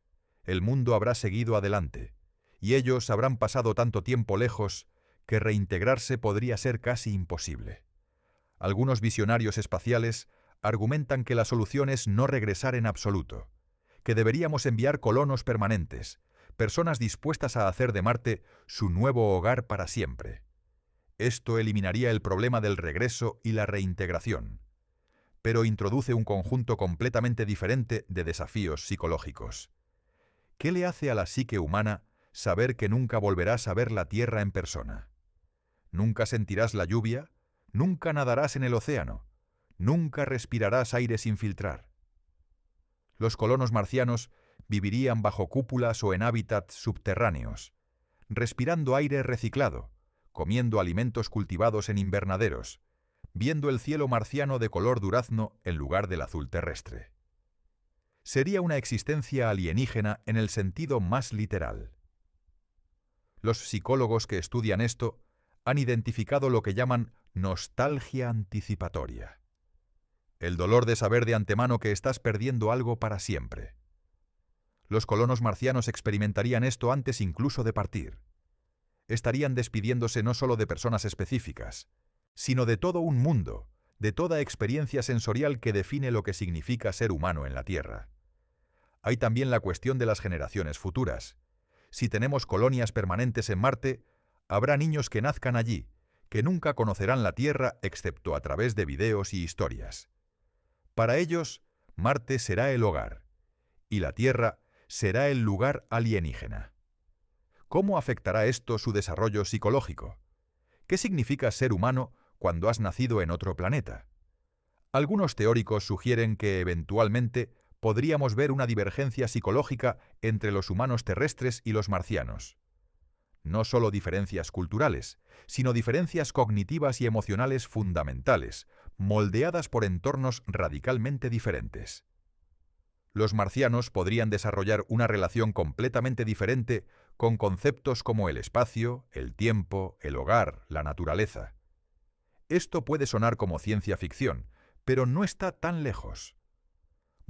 el mundo habrá seguido adelante, y ellos habrán pasado tanto tiempo lejos que reintegrarse podría ser casi imposible. Algunos visionarios espaciales argumentan que la solución es no regresar en absoluto, que deberíamos enviar colonos permanentes, personas dispuestas a hacer de Marte su nuevo hogar para siempre. Esto eliminaría el problema del regreso y la reintegración, pero introduce un conjunto completamente diferente de desafíos psicológicos. ¿Qué le hace a la psique humana saber que nunca volverás a ver la Tierra en persona? Nunca sentirás la lluvia, nunca nadarás en el océano, nunca respirarás aire sin filtrar. Los colonos marcianos vivirían bajo cúpulas o en hábitats subterráneos, respirando aire reciclado, comiendo alimentos cultivados en invernaderos, viendo el cielo marciano de color durazno en lugar del azul terrestre. Sería una existencia alienígena en el sentido más literal. Los psicólogos que estudian esto han identificado lo que llaman nostalgia anticipatoria. El dolor de saber de antemano que estás perdiendo algo para siempre. Los colonos marcianos experimentarían esto antes incluso de partir. Estarían despidiéndose no solo de personas específicas, sino de todo un mundo, de toda experiencia sensorial que define lo que significa ser humano en la Tierra. Hay también la cuestión de las generaciones futuras. Si tenemos colonias permanentes en Marte, habrá niños que nazcan allí, que nunca conocerán la Tierra excepto a través de videos y historias. Para ellos, Marte será el hogar, y la Tierra será el lugar alienígena. ¿Cómo afectará esto su desarrollo psicológico? ¿Qué significa ser humano cuando has nacido en otro planeta? Algunos teóricos sugieren que, eventualmente, podríamos ver una divergencia psicológica entre los humanos terrestres y los marcianos. No solo diferencias culturales, sino diferencias cognitivas y emocionales fundamentales, moldeadas por entornos radicalmente diferentes. Los marcianos podrían desarrollar una relación completamente diferente con conceptos como el espacio, el tiempo, el hogar, la naturaleza. Esto puede sonar como ciencia ficción, pero no está tan lejos.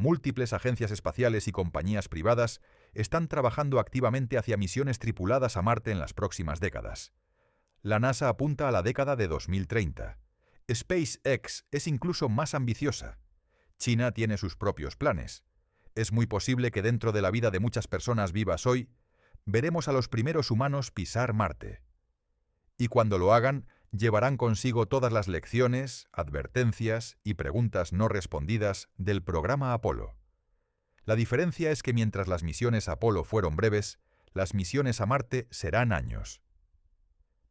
Múltiples agencias espaciales y compañías privadas están trabajando activamente hacia misiones tripuladas a Marte en las próximas décadas. La NASA apunta a la década de 2030. SpaceX es incluso más ambiciosa. China tiene sus propios planes. Es muy posible que dentro de la vida de muchas personas vivas hoy, veremos a los primeros humanos pisar Marte. Y cuando lo hagan, llevarán consigo todas las lecciones, advertencias y preguntas no respondidas del programa Apolo. La diferencia es que mientras las misiones Apolo fueron breves, las misiones a Marte serán años.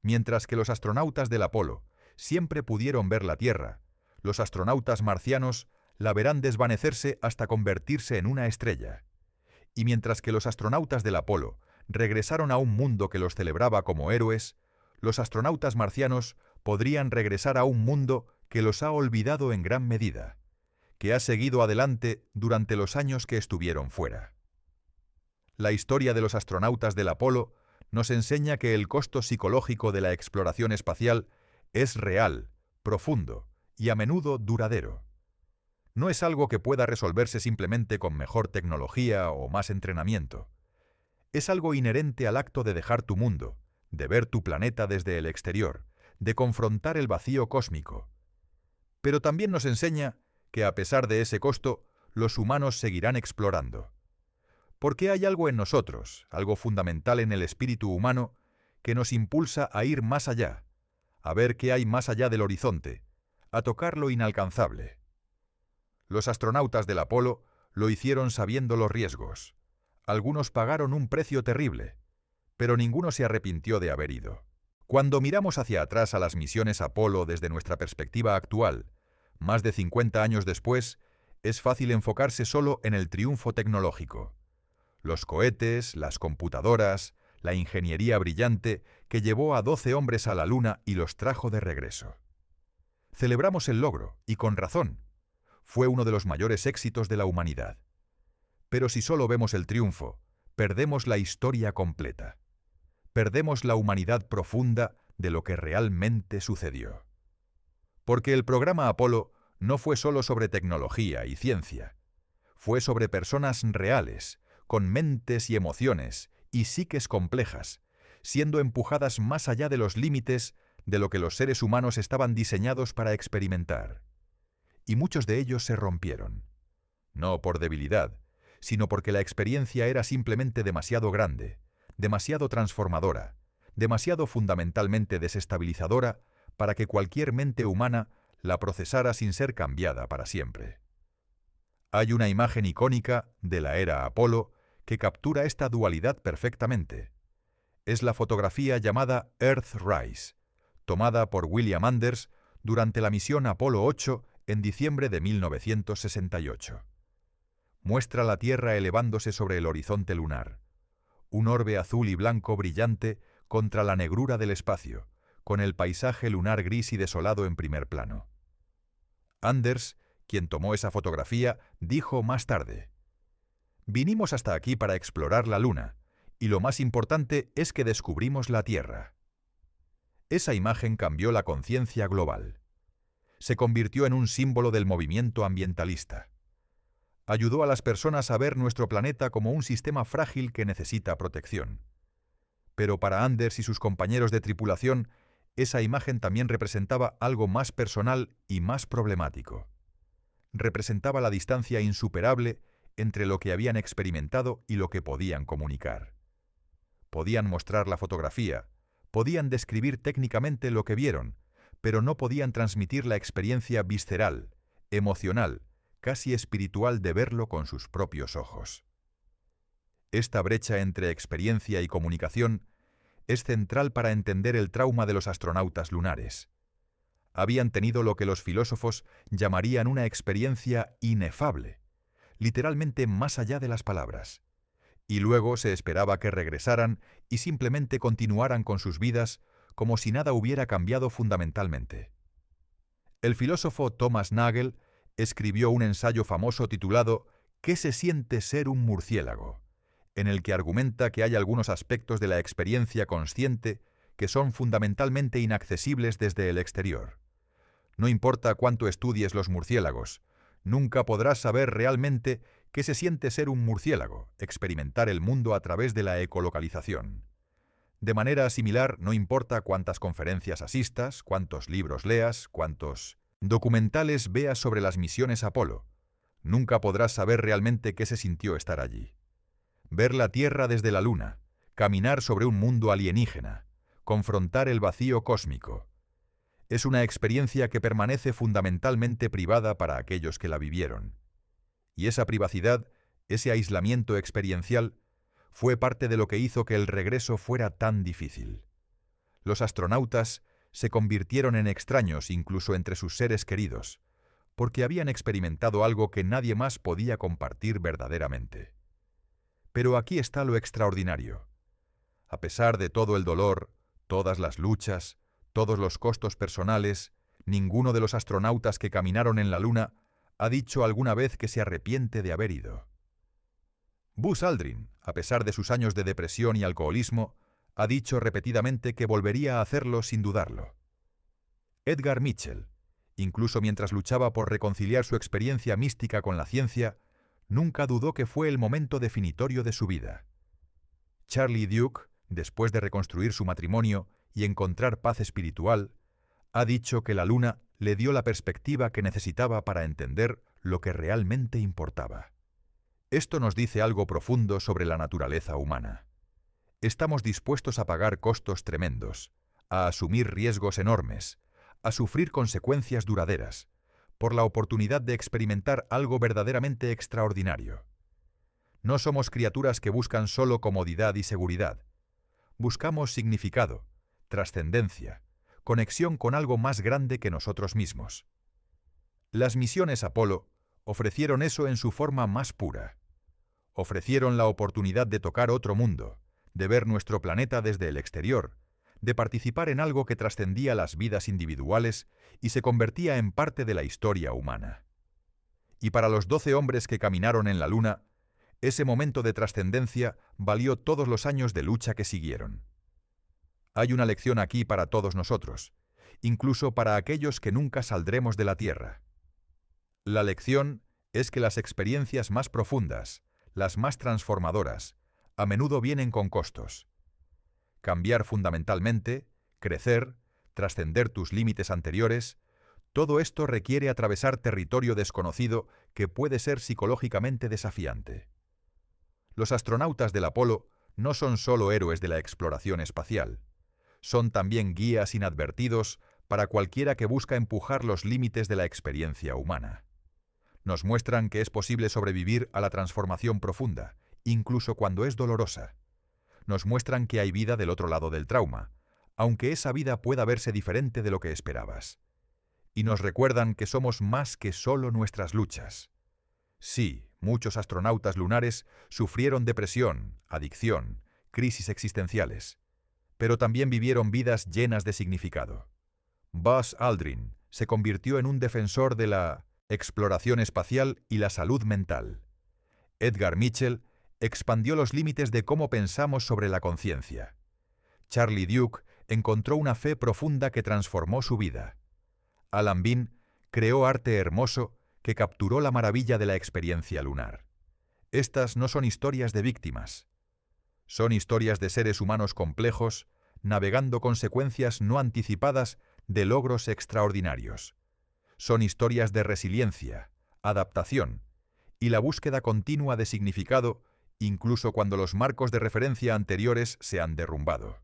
Mientras que los astronautas del Apolo siempre pudieron ver la Tierra, los astronautas marcianos la verán desvanecerse hasta convertirse en una estrella. Y mientras que los astronautas del Apolo regresaron a un mundo que los celebraba como héroes, los astronautas marcianos podrían regresar a un mundo que los ha olvidado en gran medida, que ha seguido adelante durante los años que estuvieron fuera. La historia de los astronautas del Apolo nos enseña que el costo psicológico de la exploración espacial es real, profundo y a menudo duradero. No es algo que pueda resolverse simplemente con mejor tecnología o más entrenamiento. Es algo inherente al acto de dejar tu mundo, de ver tu planeta desde el exterior, de confrontar el vacío cósmico. Pero también nos enseña que a pesar de ese costo, los humanos seguirán explorando. Porque hay algo en nosotros, algo fundamental en el espíritu humano, que nos impulsa a ir más allá, a ver qué hay más allá del horizonte, a tocar lo inalcanzable. Los astronautas del Apolo lo hicieron sabiendo los riesgos. Algunos pagaron un precio terrible, pero ninguno se arrepintió de haber ido. Cuando miramos hacia atrás a las misiones Apolo desde nuestra perspectiva actual, más de 50 años después, es fácil enfocarse solo en el triunfo tecnológico. Los cohetes, las computadoras, la ingeniería brillante que llevó a 12 hombres a la Luna y los trajo de regreso. Celebramos el logro, y con razón. Fue uno de los mayores éxitos de la humanidad. Pero si solo vemos el triunfo, perdemos la historia completa. Perdemos la humanidad profunda de lo que realmente sucedió. Porque el programa Apolo no fue solo sobre tecnología y ciencia. Fue sobre personas reales, con mentes y emociones y psiques complejas, siendo empujadas más allá de los límites de lo que los seres humanos estaban diseñados para experimentar. Y muchos de ellos se rompieron. No por debilidad, sino porque la experiencia era simplemente demasiado grande, demasiado transformadora, demasiado fundamentalmente desestabilizadora para que cualquier mente humana la procesara sin ser cambiada para siempre. Hay una imagen icónica de la era Apolo que captura esta dualidad perfectamente. Es la fotografía llamada Earthrise, tomada por William Anders durante la misión Apolo 8 en diciembre de 1968. Muestra la Tierra elevándose sobre el horizonte lunar, un orbe azul y blanco brillante contra la negrura del espacio, con el paisaje lunar gris y desolado en primer plano. Anders, quien tomó esa fotografía, dijo más tarde: «Vinimos hasta aquí para explorar la Luna, y lo más importante es que descubrimos la Tierra». Esa imagen cambió la conciencia global. Se convirtió en un símbolo del movimiento ambientalista. Ayudó a las personas a ver nuestro planeta como un sistema frágil que necesita protección. Pero para Anders y sus compañeros de tripulación, esa imagen también representaba algo más personal y más problemático. Representaba la distancia insuperable entre lo que habían experimentado y lo que podían comunicar. Podían mostrar la fotografía, podían describir técnicamente lo que vieron, pero no podían transmitir la experiencia visceral, emocional, casi espiritual de verlo con sus propios ojos. Esta brecha entre experiencia y comunicación es central para entender el trauma de los astronautas lunares. Habían tenido lo que los filósofos llamarían una experiencia inefable, literalmente más allá de las palabras. Y luego se esperaba que regresaran y simplemente continuaran con sus vidas como si nada hubiera cambiado fundamentalmente. El filósofo Thomas Nagel escribió un ensayo famoso titulado «¿Qué se siente ser un murciélago?», en el que argumenta que hay algunos aspectos de la experiencia consciente que son fundamentalmente inaccesibles desde el exterior. No importa cuánto estudies los murciélagos, nunca podrás saber realmente qué se siente ser un murciélago, experimentar el mundo a través de la ecolocalización. De manera similar, no importa cuántas conferencias asistas, cuántos libros leas, cuántos documentales veas sobre las misiones Apolo, nunca podrás saber realmente qué se sintió estar allí. Ver la Tierra desde la Luna, caminar sobre un mundo alienígena, confrontar el vacío cósmico. Es una experiencia que permanece fundamentalmente privada para aquellos que la vivieron. Y esa privacidad, ese aislamiento experiencial, fue parte de lo que hizo que el regreso fuera tan difícil. Los astronautas se convirtieron en extraños incluso entre sus seres queridos, porque habían experimentado algo que nadie más podía compartir verdaderamente. Pero aquí está lo extraordinario. A pesar de todo el dolor, todas las luchas, todos los costos personales, ninguno de los astronautas que caminaron en la Luna ha dicho alguna vez que se arrepiente de haber ido. Buzz Aldrin, a pesar de sus años de depresión y alcoholismo, ha dicho repetidamente que volvería a hacerlo sin dudarlo. Edgar Mitchell, incluso mientras luchaba por reconciliar su experiencia mística con la ciencia, nunca dudó que fue el momento definitorio de su vida. Charlie Duke, después de reconstruir su matrimonio y encontrar paz espiritual, ha dicho que la Luna le dio la perspectiva que necesitaba para entender lo que realmente importaba. Esto nos dice algo profundo sobre la naturaleza humana. Estamos dispuestos a pagar costos tremendos, a asumir riesgos enormes, a sufrir consecuencias duraderas, por la oportunidad de experimentar algo verdaderamente extraordinario. No somos criaturas que buscan solo comodidad y seguridad. Buscamos significado, trascendencia, conexión con algo más grande que nosotros mismos. Las misiones Apolo ofrecieron eso en su forma más pura. Ofrecieron la oportunidad de tocar otro mundo, de ver nuestro planeta desde el exterior, de participar en algo que trascendía las vidas individuales y se convertía en parte de la historia humana. Y para los 12 hombres que caminaron en la Luna, ese momento de trascendencia valió todos los años de lucha que siguieron. Hay una lección aquí para todos nosotros, incluso para aquellos que nunca saldremos de la Tierra. La lección es que las experiencias más profundas, las más transformadoras, a menudo vienen con costos. Cambiar fundamentalmente, crecer, trascender tus límites anteriores, todo esto requiere atravesar territorio desconocido que puede ser psicológicamente desafiante. Los astronautas del Apolo no son solo héroes de la exploración espacial, son también guías inadvertidos para cualquiera que busca empujar los límites de la experiencia humana. Nos muestran que es posible sobrevivir a la transformación profunda, incluso cuando es dolorosa. Nos muestran que hay vida del otro lado del trauma, aunque esa vida pueda verse diferente de lo que esperabas. Y nos recuerdan que somos más que solo nuestras luchas. Sí, muchos astronautas lunares sufrieron depresión, adicción, crisis existenciales, pero también vivieron vidas llenas de significado. Buzz Aldrin se convirtió en un defensor de la exploración espacial y la salud mental. Edgar Mitchell expandió los límites de cómo pensamos sobre la conciencia. Charlie Duke encontró una fe profunda que transformó su vida. Alan Bean creó arte hermoso que capturó la maravilla de la experiencia lunar. Estas no son historias de víctimas. Son historias de seres humanos complejos, navegando consecuencias no anticipadas de logros extraordinarios. Son historias de resiliencia, adaptación y la búsqueda continua de significado, incluso cuando los marcos de referencia anteriores se han derrumbado.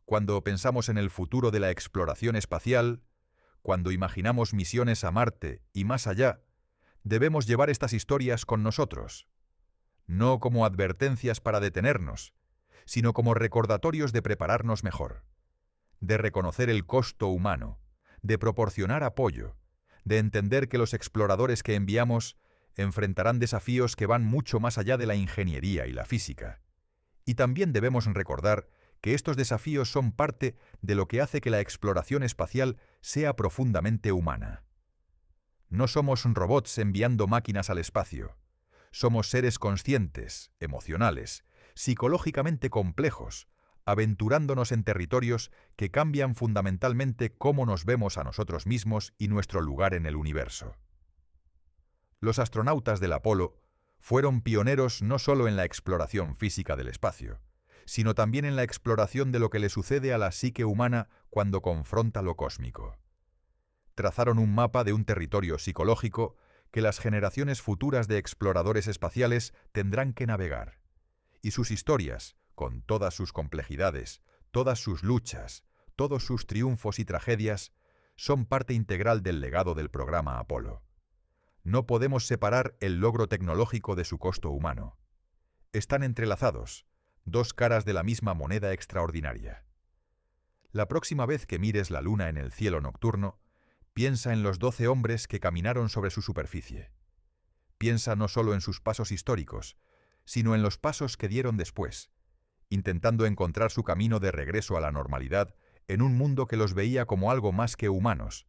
Cuando pensamos en el futuro de la exploración espacial, cuando imaginamos misiones a Marte y más allá, debemos llevar estas historias con nosotros, no como advertencias para detenernos, sino como recordatorios de prepararnos mejor, de reconocer el costo humano, de proporcionar apoyo, de entender que los exploradores que enviamos enfrentarán desafíos que van mucho más allá de la ingeniería y la física. Y también debemos recordar que estos desafíos son parte de lo que hace que la exploración espacial sea profundamente humana. No somos robots enviando máquinas al espacio. Somos seres conscientes, emocionales, psicológicamente complejos, aventurándonos en territorios que cambian fundamentalmente cómo nos vemos a nosotros mismos y nuestro lugar en el universo. Los astronautas del Apolo fueron pioneros no solo en la exploración física del espacio, sino también en la exploración de lo que le sucede a la psique humana cuando confronta lo cósmico. Trazaron un mapa de un territorio psicológico que las generaciones futuras de exploradores espaciales tendrán que navegar. Y sus historias, con todas sus complejidades, todas sus luchas, todos sus triunfos y tragedias, son parte integral del legado del programa Apolo. No podemos separar el logro tecnológico de su costo humano. Están entrelazados, dos caras de la misma moneda extraordinaria. La próxima vez que mires la luna en el cielo nocturno, piensa en los 12 hombres que caminaron sobre su superficie. Piensa no solo en sus pasos históricos, sino en los pasos que dieron después, intentando encontrar su camino de regreso a la normalidad en un mundo que los veía como algo más que humanos,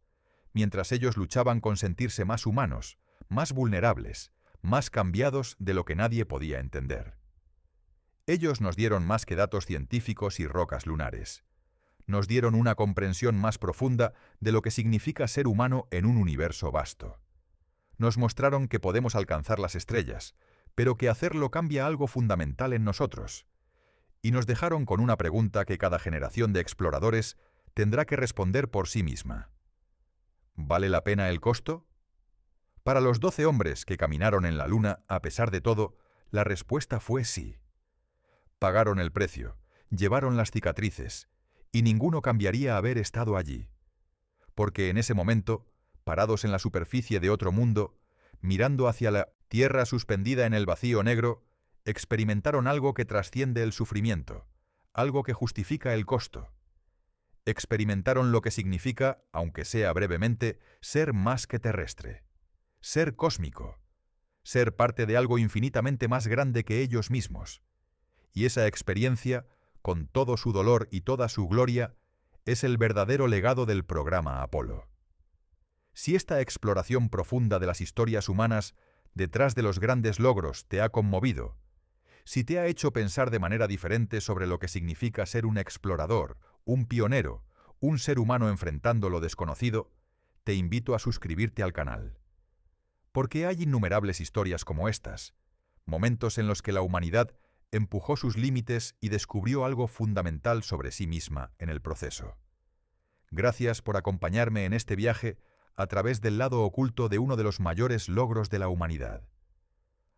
mientras ellos luchaban con sentirse más humanos, más vulnerables, más cambiados de lo que nadie podía entender. Ellos nos dieron más que datos científicos y rocas lunares. Nos dieron una comprensión más profunda de lo que significa ser humano en un universo vasto. Nos mostraron que podemos alcanzar las estrellas, pero que hacerlo cambia algo fundamental en nosotros. Y nos dejaron con una pregunta que cada generación de exploradores tendrá que responder por sí misma. ¿Vale la pena el costo? Para los 12 hombres que caminaron en la Luna, a pesar de todo, la respuesta fue sí. Pagaron el precio, llevaron las cicatrices, y ninguno cambiaría haber estado allí. Porque en ese momento, parados en la superficie de otro mundo, mirando hacia la tierra suspendida en el vacío negro, experimentaron algo que trasciende el sufrimiento, algo que justifica el costo. Experimentaron lo que significa, aunque sea brevemente, ser más que terrestre, ser cósmico, ser parte de algo infinitamente más grande que ellos mismos. Y esa experiencia, con todo su dolor y toda su gloria, es el verdadero legado del programa Apolo. Si esta exploración profunda de las historias humanas detrás de los grandes logros te ha conmovido, si te ha hecho pensar de manera diferente sobre lo que significa ser un explorador, un pionero, un ser humano enfrentando lo desconocido, te invito a suscribirte al canal. Porque hay innumerables historias como estas, momentos en los que la humanidad empujó sus límites y descubrió algo fundamental sobre sí misma en el proceso. Gracias por acompañarme en este viaje a través del lado oculto de uno de los mayores logros de la humanidad.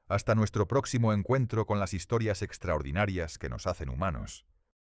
Hasta nuestro próximo encuentro con las historias extraordinarias que nos hacen humanos.